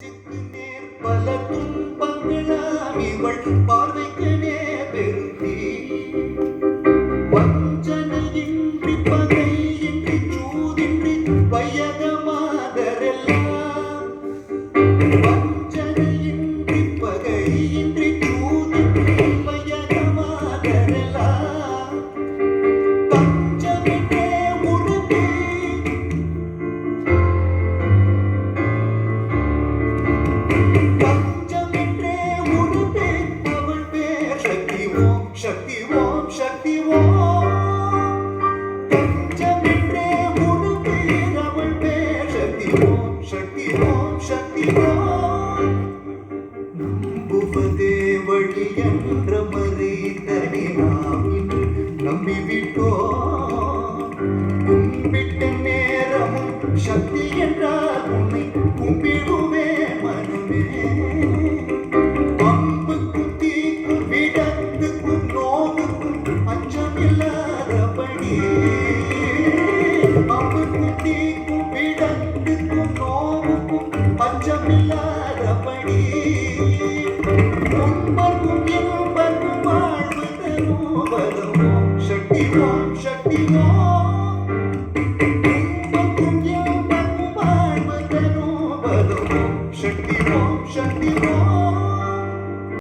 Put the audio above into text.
பல துன்பங்களாம் இவள் பார்வைக்கு பெருந்தி வஞ்சனையின்றி பகையின்றி சூதின்றி வையகமாதரெல்லாம் வஞ்சனையின்றி பகையின்றி சூதின்றி வையகமாதரெல்லாம் தஞ்சமின்றே உறுதி शक्ति ओम शक्ति ओम पंचमित्रे उड़ते रवल पे शक्ति ओम शक्ति ओम शक्ति ओम नंबुवदे वडियंद्र मरीतनि नाम इன்று நம்பி விட்டோம் கும்பிட்ட நேரமும் சக்தி என்றால் உன்னை கும்பிடுவே மனமே பஞ்சமில்லாதபடி